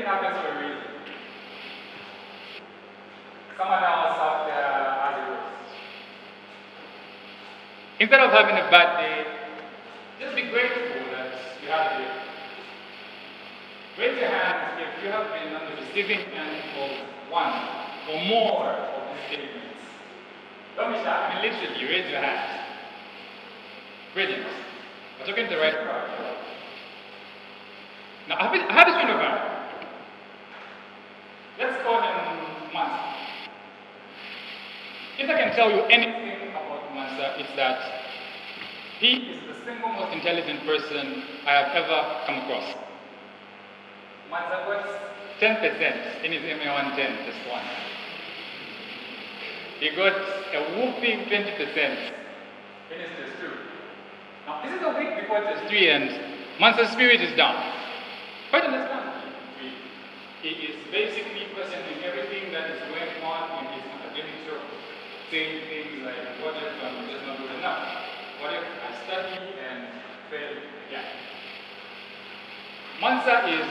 happens for a reason. Someone else out there has it worse. Instead of having a bad day, just be grateful that you have a day. Raise your hand if you have been on the receiving end of one or more of these statements. Don't be shy. I mean, literally, raise your hand. Brilliant. We're talking to the right crowd. Now, I have a student of mine. Let's call him Mansa. If I can tell you anything about Mansa, it's that he is the single most intelligent person I have ever come across. Mansa got 10% in his MA110, just one. He got a whooping 20% in his test 2. Now, this is a week before test 3 and Mansa's spirit is down. Quite understandably. He is basically questioning everything that is going on in his academic job, saying things like, what if I'm just not good enough? What if I study and fail again? Mansa is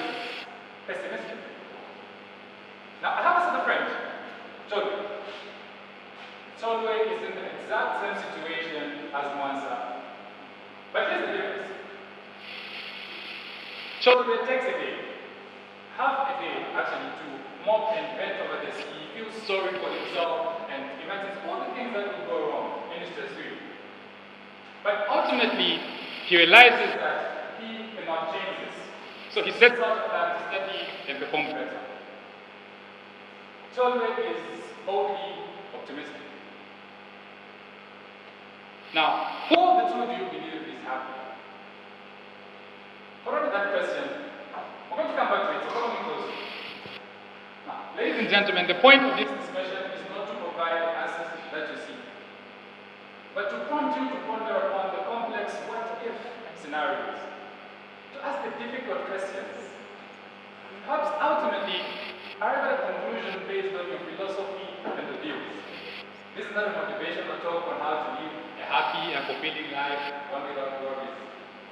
pessimistic. Now, I have a set of friends, Chodwe. Chodwe is in the exact same situation as Mansa. But here's the difference. Chodwe takes a day, half a day actually, to mop and vent over this. He feels sorry for himself and imagines all the things that will go wrong in his test 3. But ultimately, he realizes that he cannot change this. So he sets out a plan to study and perform better. Chodwe is boldly optimistic. Now, who of the two do you believe is happy? According to that question, we're going to come back to it, so follow me closely. Now, ladies and gentlemen, the point of this discussion is not to provide answers that you see, but to prompt you to ponder upon the complex what-if scenarios, to ask the difficult questions, perhaps ultimately arrive at a conclusion based on your philosophy and the views. This is not a motivational talk on how to live a happy and fulfilling life, one without worries,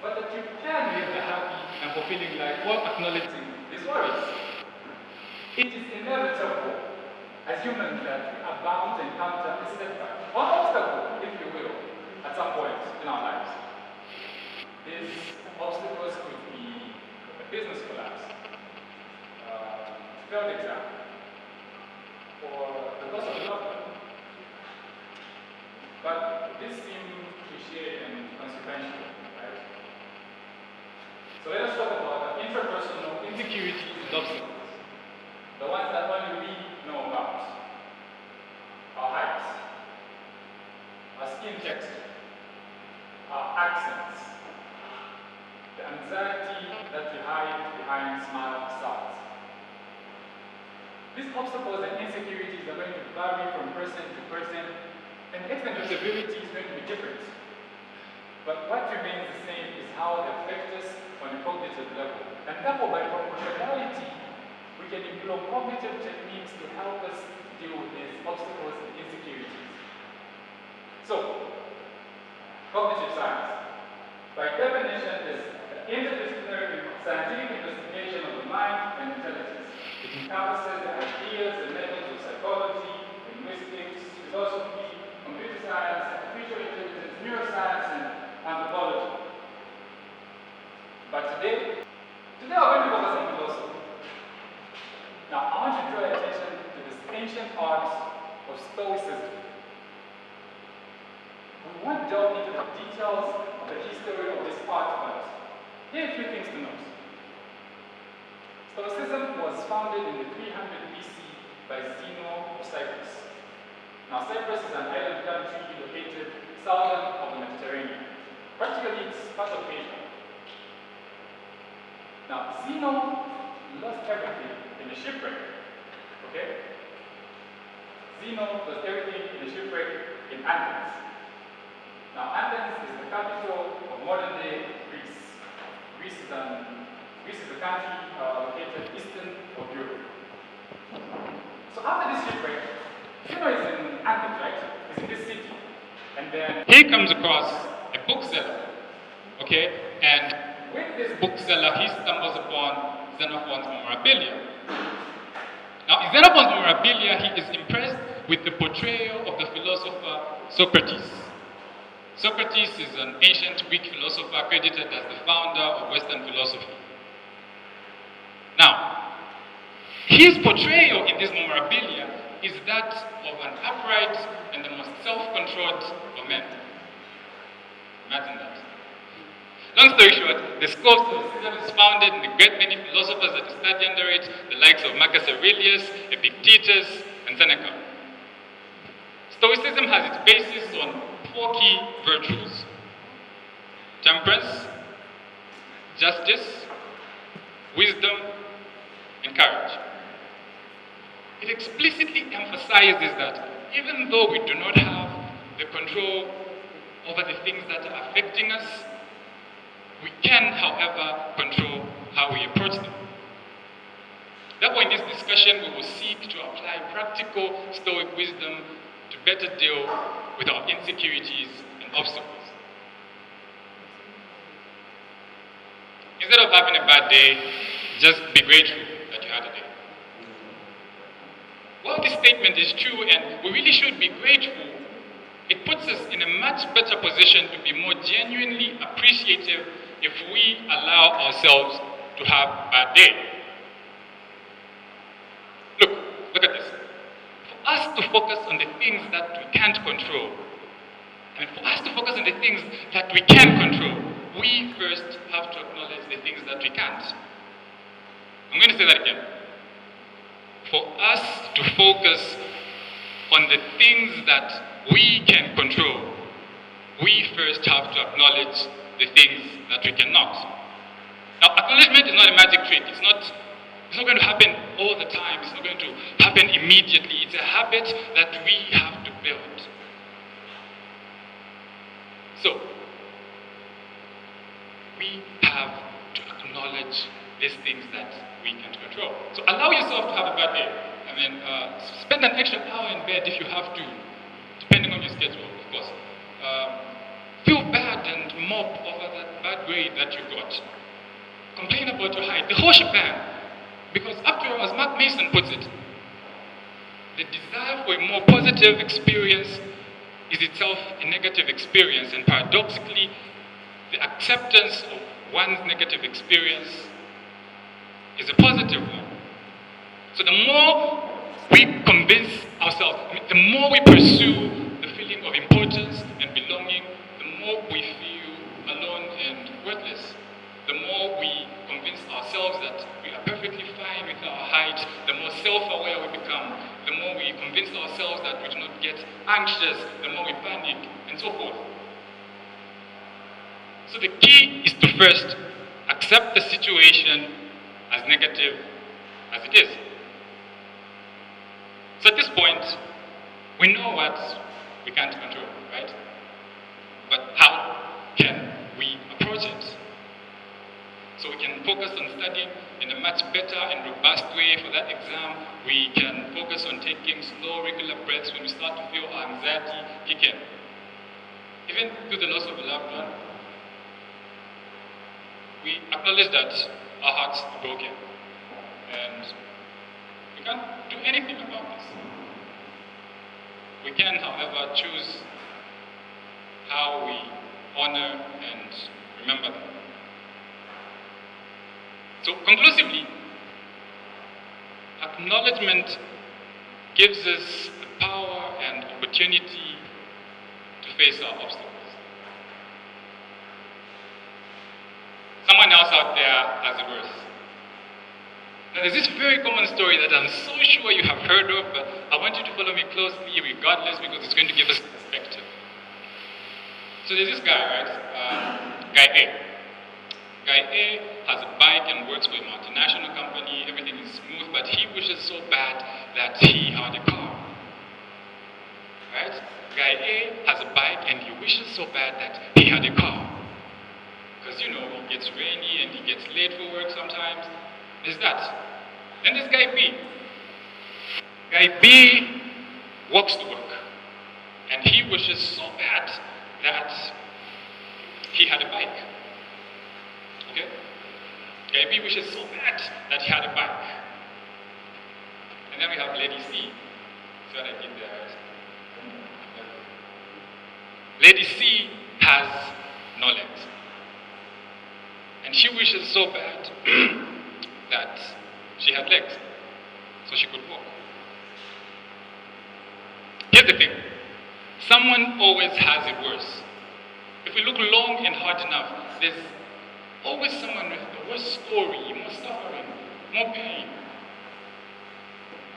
but that you can live a happy and fulfilling life while acknowledging these worries. It is inevitable as humans that we are bound to encounter a setback, or obstacle, if you will, at some point in our lives. These obstacles could be a business collapse, failed exam, or the loss of a loved one. But this seems cliche and consequential, right? So let us talk about the interpersonal insecurities and obstacles, the ones that only we know about. Our height, our skin texture, our accents, the anxiety that we hide behind smile facades. These obstacles and insecurities are going to vary from person to person, and the extent of severity is going to be different. But what remains the same is how they affect us on a cognitive level. And therefore, by proportionality, we can employ cognitive techniques to help us deal with these obstacles and insecurities. So, cognitive science, by definition, is an interdisciplinary scientific investigation of the mind and intelligence. It encompasses the ideas and methods of psychology, linguistics, philosophy, computer science, artificial intelligence, neuroscience, and anthropology. But today we're going to focus on philosophy. Now, I want to draw attention to this ancient art of Stoicism. We won't delve into the details of the history of this art, but here are a few things to note. Stoicism was founded in the 300 BC by Zeno of Cyprus. Now, Cyprus is an island country located southern of the Mediterranean. Practically, it's part of Asia. Now, Zeno lost everything in a shipwreck. Okay? Zeno lost everything in a shipwreck in Athens. Now, Athens is the capital of modern-day Greece. Greece is a country located eastern of Europe. So after this shipwreck, Zeno is in Athens, right? He's in this city. And then he comes across a bookseller. Okay? And with this bookseller, he stumbles upon Xenophon's memorabilia. Now, in Xenophon's memorabilia, he is impressed with the portrayal of the philosopher Socrates. Socrates is an ancient Greek philosopher credited as the founder of Western philosophy. Now, his portrayal in this memorabilia is that of an upright and the most self-controlled of men. Imagine that. Long story short, the school of Stoicism is founded in the great many philosophers that study under it, the likes of Marcus Aurelius, Epictetus, and Seneca. Stoicism has its basis on 4 key virtues: temperance, justice, wisdom, and courage. It explicitly emphasizes that even though we do not have the control over the things that are affecting us, we can, however, control how we approach them. Therefore, in this discussion, we will seek to apply practical Stoic wisdom to better deal with our insecurities and obstacles. Instead of having a bad day, just be grateful that you had a day. While this statement is true and we really should be grateful, it puts us in a much better position to be more genuinely appreciative if we allow ourselves to have a bad day. Look at this. For us to focus on the things that we can't control, and for us to focus on the things that we can control, we first have to acknowledge the things that we can't. I'm going to say that again. For us to focus on the things that we can control, we first have to acknowledge the things that we cannot. Now, acknowledgement is not a magic trick. It's not going to happen all the time. It's not going to happen immediately. It's a habit that we have to build. So, we have to acknowledge these things that we can't control. So allow yourself to have a bad day. Spend an extra hour in bed if you have to, depending on your schedule, of course. Feel bad and mope over that bad grade that you got. Complain about your height, the whole shebang. Because after all, as Mark Mason puts it, the desire for a more positive experience is itself a negative experience, and paradoxically, the acceptance of one's negative experience is a positive one. So the more we convince ourselves, the more we pursue the feeling of importance and belonging, the more we feel alone and worthless. The more we convince ourselves that we are perfectly fine with our height, the more self-aware we become. The more we convince ourselves that we do not get anxious, the more we panic, and so forth. So the key is to first accept the situation as negative as it is. So at this point, we know what we can't control, right? But how can we approach it? So we can focus on studying in a much better and robust way for that exam. We can focus on taking slow, regular breaths when we start to feel our anxiety kick in. Even through the loss of a loved one, we acknowledge that our hearts are broken. And we can't do anything about this. We can, however, choose how we honor and remember them. So, conclusively, acknowledgement gives us the power and opportunity to face our obstacles. Someone else out there has a verse. Now, there's this very common story that I'm so sure you have heard of, but I want you to follow me closely regardless because it's going to give us perspective. So there's this guy, right? Guy A. Guy A has a bike and works for a multinational company. Everything is smooth, but he wishes so bad that he had a car. Right? Guy A has a bike and he wishes so bad that he had a car. Because, you know, it gets rainy and he gets late for work sometimes. There's that. Then there's Guy B. Guy B walks to work. And he wishes so bad that he had a bike. Okay? Guy B wishes so bad that he had a bike. And then we have Lady C. See what I did there? Lady C has no legs. And she wishes so bad that she had legs, so she could walk. Here's the thing. Someone always has it worse. If we look long and hard enough, there's always someone with a worse story, more suffering, more pain.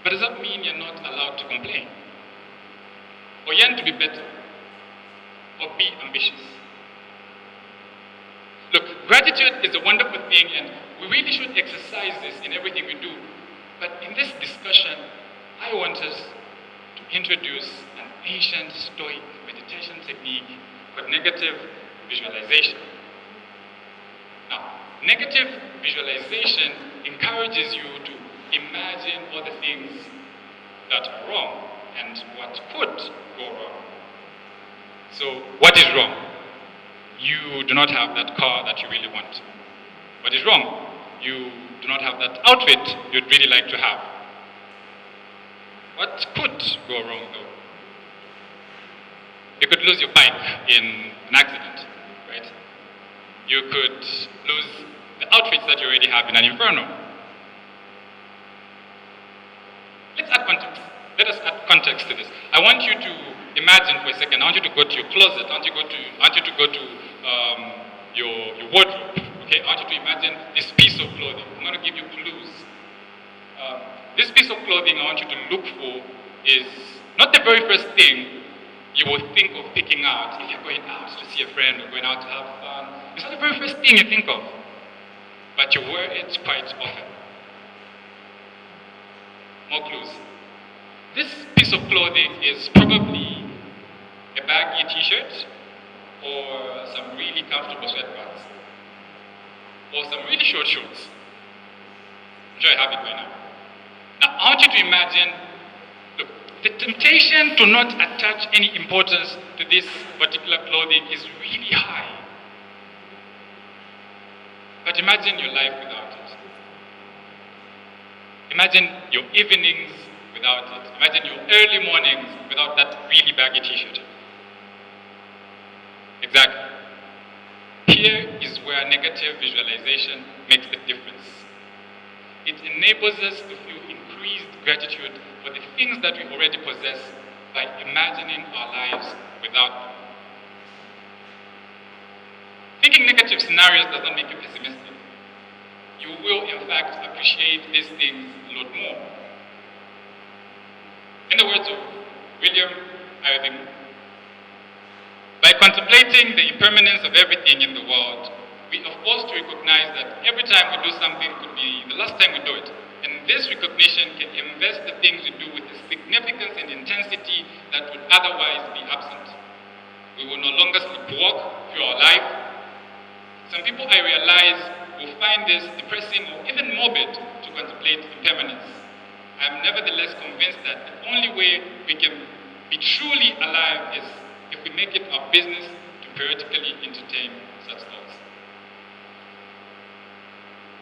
But does that mean you're not allowed to complain? Or yearn to be better? Or be ambitious? Look, gratitude is a wonderful thing, and we really should exercise this in everything we do. But in this discussion, I want us to introduce an ancient Stoic meditation technique called negative visualization. Now, negative visualization encourages you to imagine all the things that are wrong and what could go wrong. So, what is wrong? You do not have that car that you really want. What is wrong? You do not have that outfit you'd really like to have. What could go wrong though? You could lose your bike in an accident, right? You could lose the outfits that you already have in an inferno. Let's add context. Let us add context to this. I want you to imagine for a second. I want you to go to your closet. I want you to go to your wardrobe. Okay. I want you to imagine this piece of clothing. I'm going to give you clues. This piece of clothing I want you to look for is not the very first thing you will think of picking out if you're going out to see a friend or going out to have fun. It's not the very first thing you think of, but you wear it quite often. More clues. This piece of clothing is probably a baggy t-shirt or some really comfortable sweatpants or some really short shorts. I'm sure I have it right now. Now, I want you to imagine, look, the temptation to not attach any importance to this particular clothing is really high. But imagine your life without it. Imagine your evenings without it. Imagine your early mornings without that really baggy t-shirt. Exactly. Here is where negative visualization makes the difference. It enables us to feel increased gratitude for the things that we already possess by imagining our lives without them. Thinking negative scenarios does not make you pessimistic. You will, in fact, appreciate these things a lot more. In the words of William Irving, by contemplating the impermanence of everything in the world, we are forced to recognize that every time we do something could be the last time we do it. And this recognition can invest the things we do with a significance and intensity that would otherwise be absent. We will no longer sleepwalk through our life. Some people, I realize, will find this depressing or even morbid to contemplate impermanence. I am nevertheless convinced that the only way we can be truly alive is if we make it our business to periodically entertain such thoughts.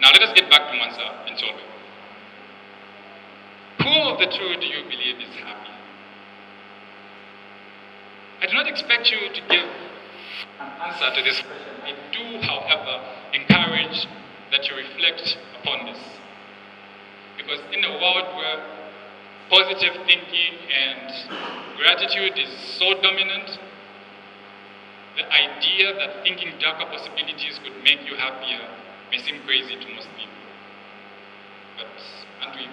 Now let us get back to Mansa and Cholbe. Who of the two do you believe is happy? I do not expect you to give an answer to this question. I do, however, encourage that you reflect upon this. Because in a world where positive thinking and gratitude is so dominant, the idea that thinking darker possibilities could make you happier may seem crazy to most people. But aren't we?